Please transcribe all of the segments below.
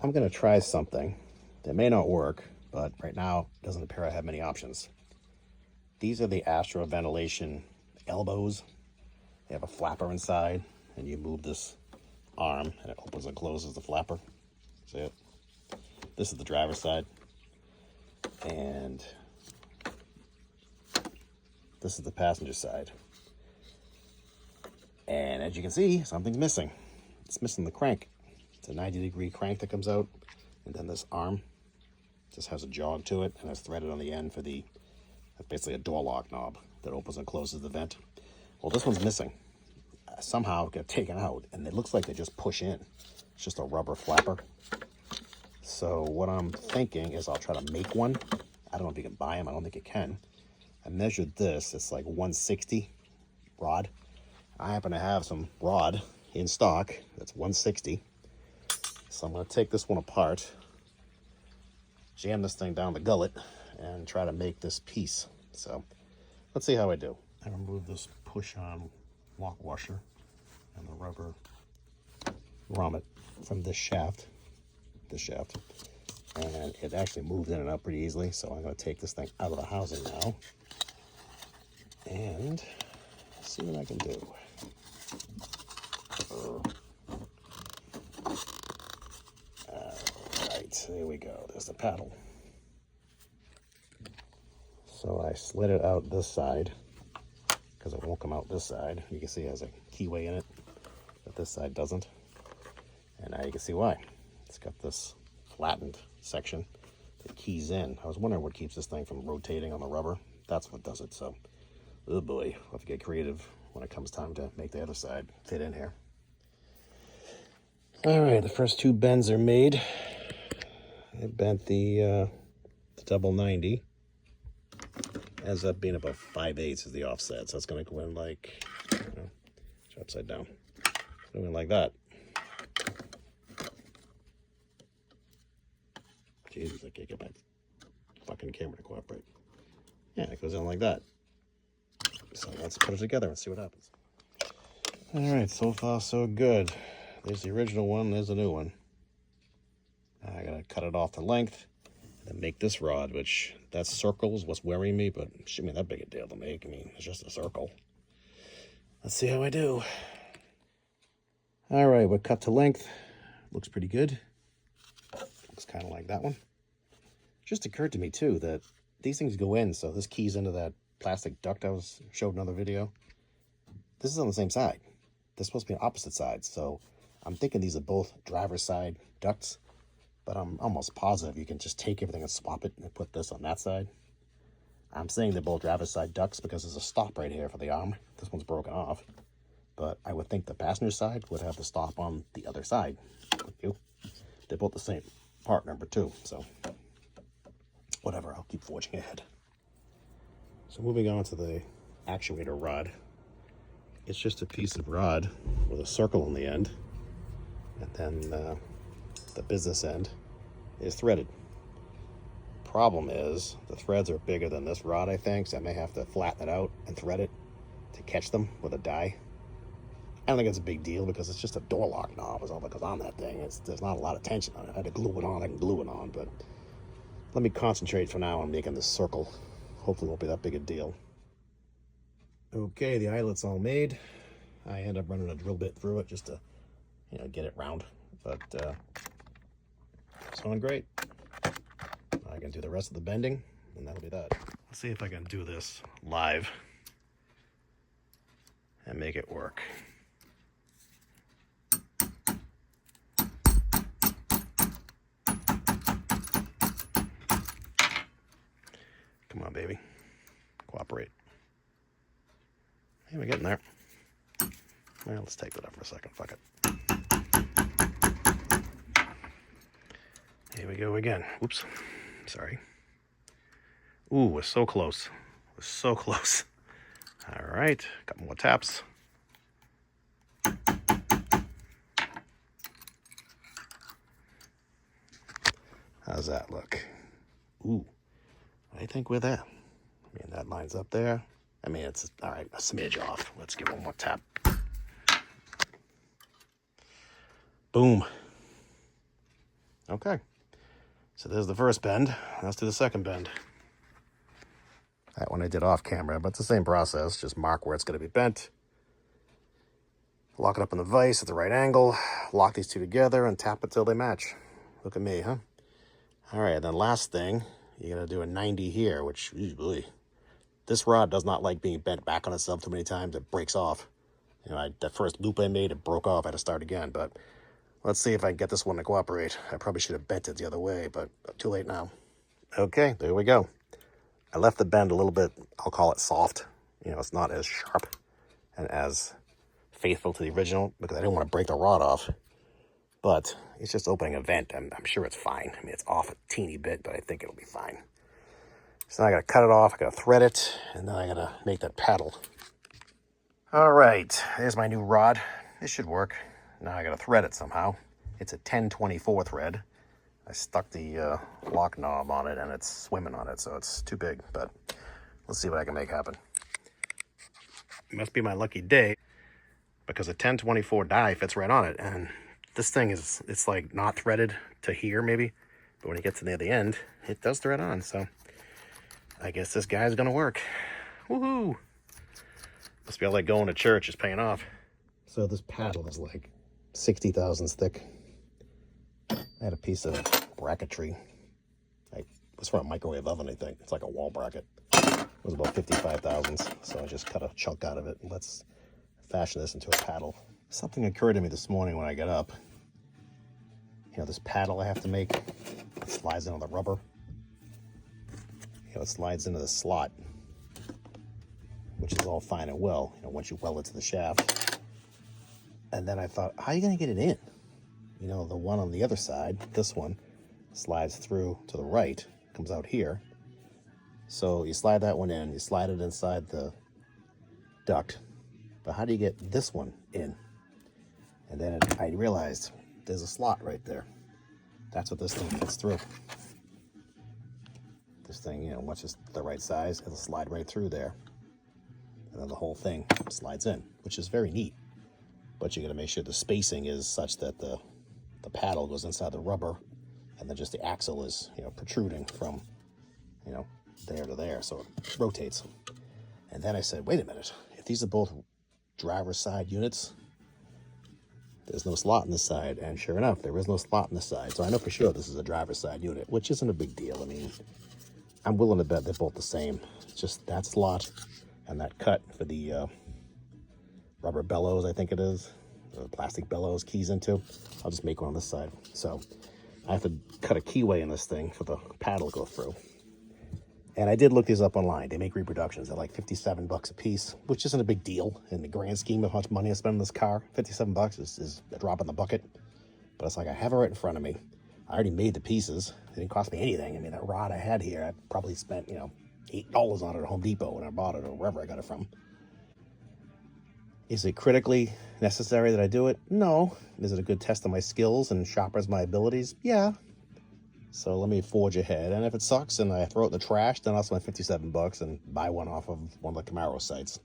I'm going to try something that may not work, but right now it doesn't appear I have many options. These are the Astro ventilation elbows. They have a flapper inside, and you move this arm, and it opens and closes the flapper. See it? This is the driver's side, and this is the passenger side. And as you can see, something's missing. It's missing the crank. It's a 90-degree crank that comes out, and then this arm just has a jog to it, and it's threaded on the end for the, that's basically a door lock knob that opens and closes the vent. Well, this one's missing. Somehow it got taken out, and it looks like they just push in. It's just a rubber flapper. So what I'm thinking is I'll try to make one. I don't know if you can buy them. I don't think you can. I measured this. It's like 160 rod. I happen to have some rod in stock that's 160. So I'm going to take this one apart, jam this thing down the gullet, and try to make this piece. So let's see how I do. I remove this push-on lock washer and the rubber grommet from this shaft, and it actually moved in and out pretty easily. So I'm going to take this thing out of the housing now and see what I can do. Alright, there we go. There's the paddle. So I slid it out this side because it won't come out this side. You can see it has a keyway in it, but this side doesn't. And now you can see why. It's got this flattened section that keys in. I was wondering what keeps this thing from rotating on the rubber. That's what does it. So, oh boy, I'll have to get creative when it comes time to make the other side fit in here. All right, the first two bends are made. I bent the double 90. Ends up being about 5/8 is the offset, so it's going to go in like, upside down. Go in like that. Jesus, I can't get my fucking camera to cooperate. Yeah, it goes in like that. So let's put it together and see what happens. All right, so far so good. There's the original one, there's the new one. I gotta cut it off to length and make this rod, which that circle is what's worrying me, but it shouldn't be that big a deal to make. I mean, it's just a circle. Let's see how I do. All right, we're cut to length. Looks pretty good. Looks kind of like that one. Just occurred to me too that these things go in, so this keys into that plastic duct I showed in another video. This is on the same side. They're supposed to be on opposite sides, so I'm thinking these are both driver's side ducts, but I'm almost positive you can just take everything and swap it and put this on that side. I'm saying they're both driver's side ducts because there's a stop right here for the arm. This one's broken off, but I would think the passenger side would have the stop on the other side. They're both the same part number 2, so whatever, I'll keep forging ahead. So moving on to the actuator rod. It's just a piece of rod with a circle on the end, and then the business end is threaded. Problem is, the threads are bigger than this rod, I think, so I may have to flatten it out and thread it to catch them with a die. I don't think it's a big deal because it's just a door lock knob is all that goes on that thing. There's not a lot of tension on it. I had to glue it on, I can glue it on, but let me concentrate for now on making this circle. Hopefully it won't be that big a deal. Okay, the eyelet's all made. I end up running a drill bit through it just to, get it round, but it's going great. I can do the rest of the bending, and that'll be that. Let's see if I can do this live and make it work. Come on, baby. Cooperate. Hey, we're getting there. Well, let's take that up for a second. Fuck it. Here we go again. Oops. Sorry. Ooh, we're so close. We're so close. All right. Couple more taps. How's that look? Ooh. I think we're there. I mean, that line's up there. I mean, it's all right, a smidge off. Let's give one more tap. Boom. Okay, so there's the first bend. Let's do the second bend. That one I did off camera, but it's the same process. Just mark where it's going to be bent. Lock it up in the vise at the right angle. Lock these two together and tap it till they match. Look at me, huh? All right, then last thing, you're going to do a 90 here, which, usually, this rod does not like being bent back on itself too many times. It breaks off. You know, that first loop I made, it broke off. I had to start again, but let's see if I can get this one to cooperate. I probably should have bent it the other way, but too late now. Okay, there we go. I left the bend a little bit, I'll call it soft. You know, it's not as sharp and as faithful to the original because I didn't want to break the rod off. But it's just opening a vent. I'm sure it's fine. I mean, it's off a teeny bit, but I think it'll be fine. So now I got to cut it off. I got to thread it, and then I got to make that paddle. All right, there's my new rod. This should work. Now I got to thread it somehow. It's a 1024 thread. I stuck the lock knob on it, and it's swimming on it, so it's too big. But let's see what I can make happen. It must be my lucky day because a 1024 die fits right on it, and this thing is, it's like not threaded to here maybe, but when it gets near the end, it does thread on, so I guess this guy's gonna work. Woohoo! Must be all like going to church is paying off. So this paddle is like 60 thousandths thick. I had a piece of bracketry. It was from a microwave oven, I think. It's like a wall bracket. It was about 55 thousandths, so I just cut a chunk out of it. Let's fashion this into a paddle. Something occurred to me this morning when I got up. You know, this paddle I have to make, it slides into the rubber. You know, it slides into the slot, which is all fine and well, you know, once you weld it to the shaft. And then I thought, how are you going to get it in? You know, the one on the other side, this one, slides through to the right, comes out here. So you slide that one in, you slide it inside the duct. But how do you get this one in? And then I realized there's a slot right there. That's what this thing fits through. This thing, you know, once it's the right size, it'll slide right through there. And then the whole thing slides in, which is very neat. But you got to make sure the spacing is such that the paddle goes inside the rubber, and then just the axle is, you know, protruding from, you know, there to there, so it rotates. And then I said, wait a minute, if these are both driver's side units, there's no slot in this side, and sure enough, there is no slot in this side. So I know for sure this is a driver's side unit, which isn't a big deal. I mean, I'm willing to bet they're both the same. It's just that slot and that cut for the rubber bellows, I think it is, the plastic bellows keys into. I'll just make one on this side. So I have to cut a keyway in this thing for the paddle to go through. And I did look these up online. They make reproductions. They're like 57 bucks a piece, which isn't a big deal in the grand scheme of how much money I spend on this car. 57 bucks is a drop in the bucket. But it's like, I have it right in front of me. I already made the pieces. It didn't cost me anything. I mean, that rod I had here, I probably spent, you know, $8 on it at Home Depot when I bought it, or wherever I got it from. Is it critically necessary that I do it? No. Is it a good test of my skills and sharpens my abilities? Yeah. So let me forge ahead, and if it sucks and I throw it in the trash, then I'll spend 57 bucks and buy one off of one of the Camaro sites.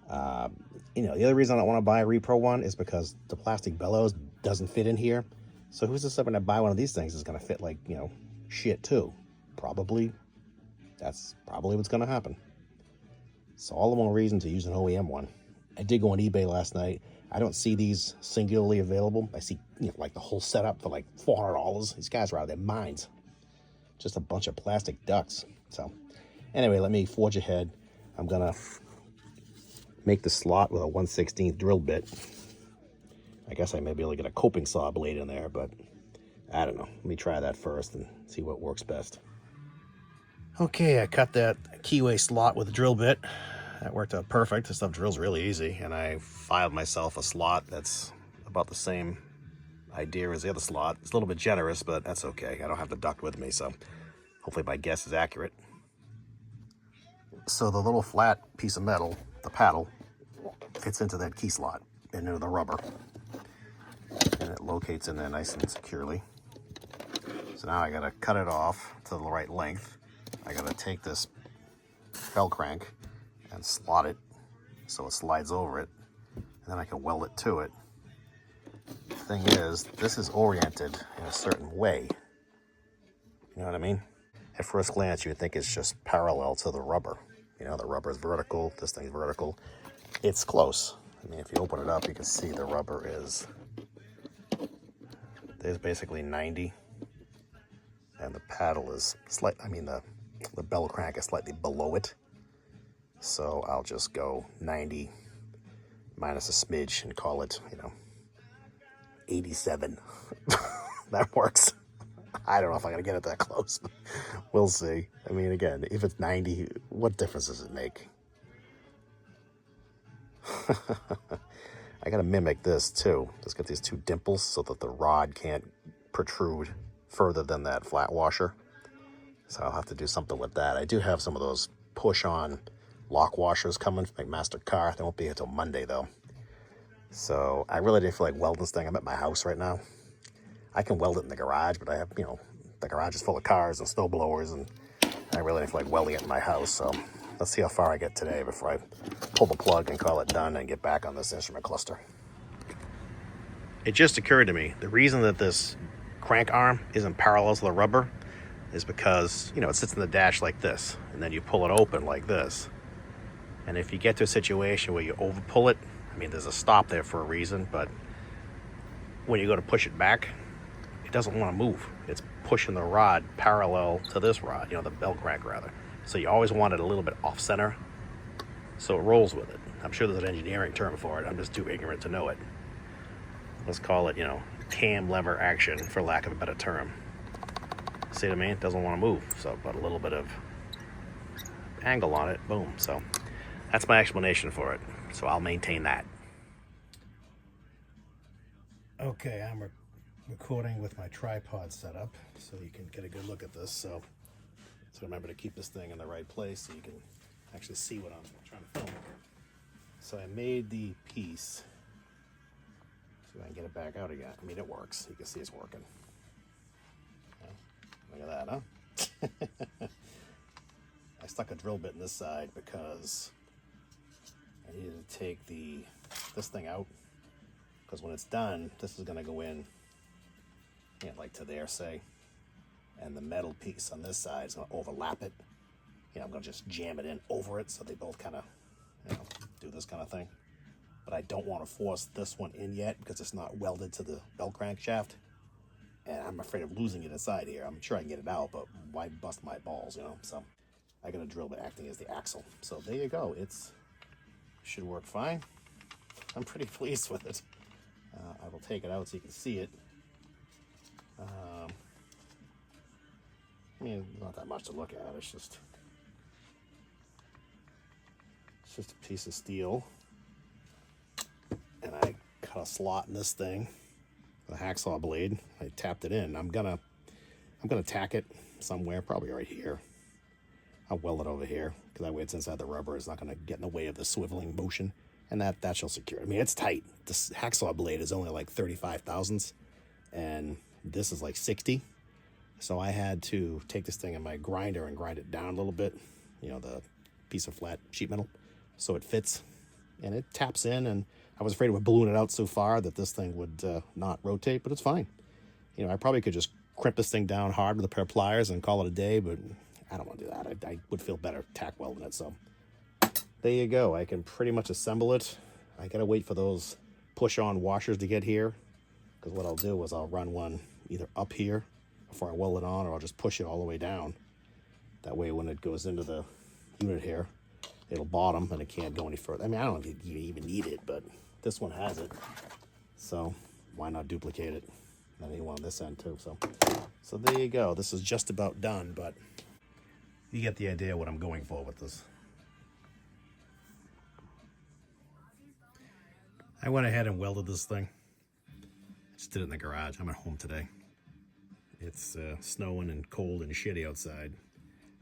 You know, the other reason I don't want to buy a repro one is because the plastic bellows doesn't fit in here. So who's to say when I buy one of these things is going to fit like, you know, shit too? Probably. That's probably what's going to happen. So all the more reason to use an OEM one. I did go on eBay last night. I don't see these singularly available. I see, you know, like the whole setup for like $400. These guys are out of their minds. Just a bunch of plastic ducts. So anyway, let me forge ahead. I'm gonna make the slot with a 1/16 drill bit. I guess I may be able to get a coping saw blade in there, but I don't know. Let me try that first and see what works best. Okay, I cut that keyway slot with a drill bit. That worked out perfect. This stuff drills really easy, and I filed myself a slot that's about the same idea as the other slot. It's a little bit generous, but that's okay. I don't have the duct with me, so hopefully my guess is accurate. So the little flat piece of metal, the paddle, fits into that key slot and into the rubber, and it locates in there nice and securely. So now I gotta cut it off to the right length. I gotta take this bell crank and slot it so it slides over it, and then I can weld it to it. thing is, this is oriented in a certain way. You know what I mean? At first glance, you would think it's just parallel to the rubber. You know, the rubber is vertical, this thing's vertical. It's close. I mean, if you open it up, you can see the rubber is, there's basically 90. And the paddle is the bell crank is slightly below it. So I'll just go 90 minus a smidge and call it, 87. That works. I don't know if I'm going to get it that close. We'll see. I mean, again, if it's 90, what difference does it make? I got to mimic this too. Just get these two dimples so that the rod can't protrude further than that flat washer. So I'll have to do something with that. I do have some of those push-on lock washers coming from McMaster Car. They won't be here until Monday though. So I really didn't feel like welding this thing. I'm at my house right now. I can weld it in the garage, but I have, the garage is full of cars and snow blowers, and I really didn't feel like welding it in my house. So let's see how far I get today before I pull the plug and call it done and get back on this instrument cluster. It just occurred to me, the reason that this crank arm isn't parallel to the rubber is because, it sits in the dash like this, and then you pull it open like this. And if you get to a situation where you over pull it, there's a stop there for a reason, but when you go to push it back, it doesn't want to move. It's pushing the rod parallel to this rod, the bell crank rather. So you always want it a little bit off center so it rolls with it. I'm sure there's an engineering term for it. I'm just too ignorant to know it. Let's call it, cam lever action, for lack of a better term. See what I mean? It doesn't want to move. So put a little bit of angle on it, boom. So that's my explanation for it. So I'll maintain that. Okay, I'm recording with my tripod set up so you can get a good look at this. So remember to keep this thing in the right place so you can actually see what I'm trying to film. So I made the piece. See if I can get it back out again. It works. You can see it's working. Yeah. Look at that, huh? I stuck a drill bit in this side because I needed to take this thing out, because when it's done, this is going to go in, like to there, say, and the metal piece on this side is going to overlap it. I'm going to just jam it in over it so they both kind of, do this kind of thing. But I don't want to force this one in yet because it's not welded to the bell crank shaft, and I'm afraid of losing it inside here. I'm sure I can get it out, but why bust my balls, So I got a drill bit acting as the axle. So there you go. It's should work fine. I'm pretty pleased with it. I will take it out so you can see it. Not that much to look at. It's just a piece of steel, and I cut a slot in this thing with a hacksaw blade. I tapped it in. I'm gonna tack it somewhere, probably right here. I'll weld it over here because that way it's inside the rubber. It's not going to get in the way of the swiveling motion, and that shall secure it. It's tight. This hacksaw blade is only like 35 thousandths, and this is like 60. So I had to take this thing in my grinder and grind it down a little bit, the piece of flat sheet metal, so it fits, and it taps in. And I was afraid it would balloon it out so far that this thing would not rotate, but it's fine. I probably could just crimp this thing down hard with a pair of pliers and call it a day, but I don't want to do that. I would feel better tack welding it. So there you go. I can pretty much assemble it. I gotta wait for those push-on washers to get here, because what I'll do is I'll run one either up here before I weld it on, or I'll just push it all the way down. That way when it goes into the unit here, it'll bottom and it can't go any further. I don't know if you even need it, but this one has it. So why not duplicate it? And then you want this end too. So there you go. This is just about done, but you get the idea what I'm going for with this. I went ahead and welded this thing. Just did it in the garage. I'm at home today. It's snowing and cold and shitty outside.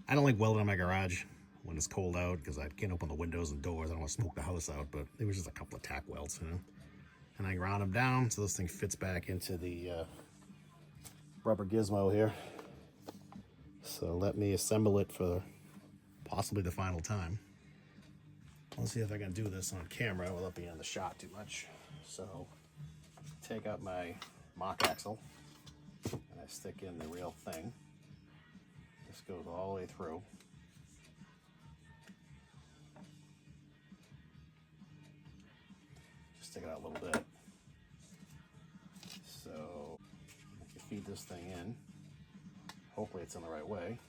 I don't like welding in my garage when it's cold out because I can't open the windows and doors. I don't want to smoke the house out, but it was just a couple of tack welds, And I ground them down so this thing fits back into the rubber gizmo here. So let me assemble it for possibly the final time. Let's see if I can do this on camera without being in the shot too much. So take out my mock axle and I stick in the real thing. This goes all the way through. Just stick it out a little bit. So you feed this thing in. Hopefully it's in the right way.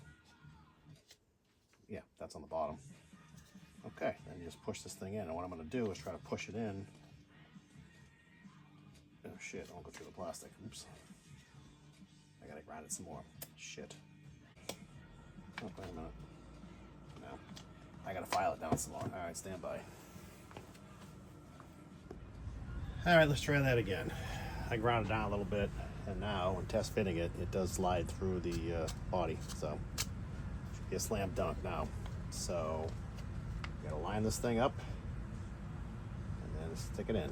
Yeah, that's on the bottom. Okay, then you just push this thing in. And what I'm going to do is try to push it in. Oh shit, I won't go through the plastic. Oops. I gotta grind it some more. Shit. Oh, wait a minute. No. I gotta file it down some more. Alright, stand by. Alright, let's try that again. I ground it down a little bit, and now when test fitting it, it does slide through the body. So, should be a slam dunk now. So, you gotta line this thing up, and then stick it in.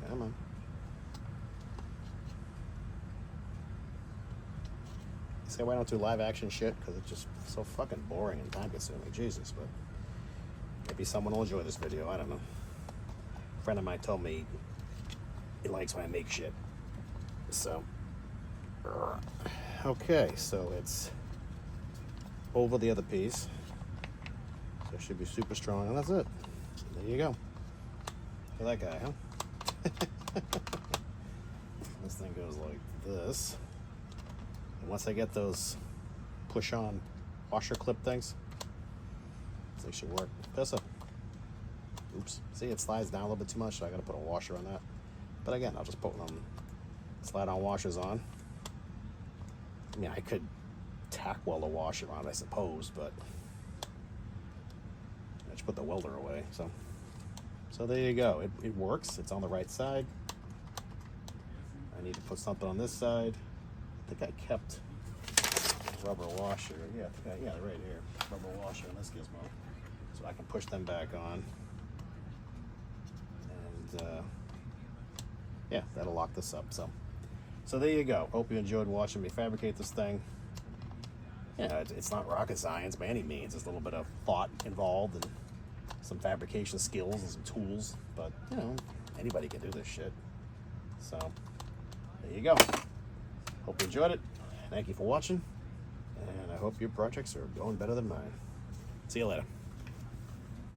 Come on. See why I don't do live action shit? Because it's just so fucking boring and time consuming. Jesus, but maybe someone will enjoy this video. I don't know. A friend of mine told me he likes when I make shit. So, okay, so it's over the other piece. So it should be super strong, and that's it. There you go. Look at that guy, huh? This thing goes like this. And once I get those push-on washer clip things, they should work. Pissa. Oops. See, it slides down a little bit too much, so I gotta put a washer on that. But again, I'll just put them slide-on washers on. I mean, I could tack weld a washer on, I suppose, but I just put the welder away. So there you go. It works. It's on the right side. I need to put something on this side. I think I kept a rubber washer. Yeah, right here. Rubber washer on this gizmo. So I can push them back on. And yeah, that'll lock this up. So there you go. Hope you enjoyed watching me fabricate this thing. Yeah, it's not rocket science by any means. There's a little bit of thought involved and some fabrication skills and some tools, but you know, anybody can do this shit. So there you go. Hope you enjoyed it. Thank you for watching, and I hope your projects are going better than mine. See you later.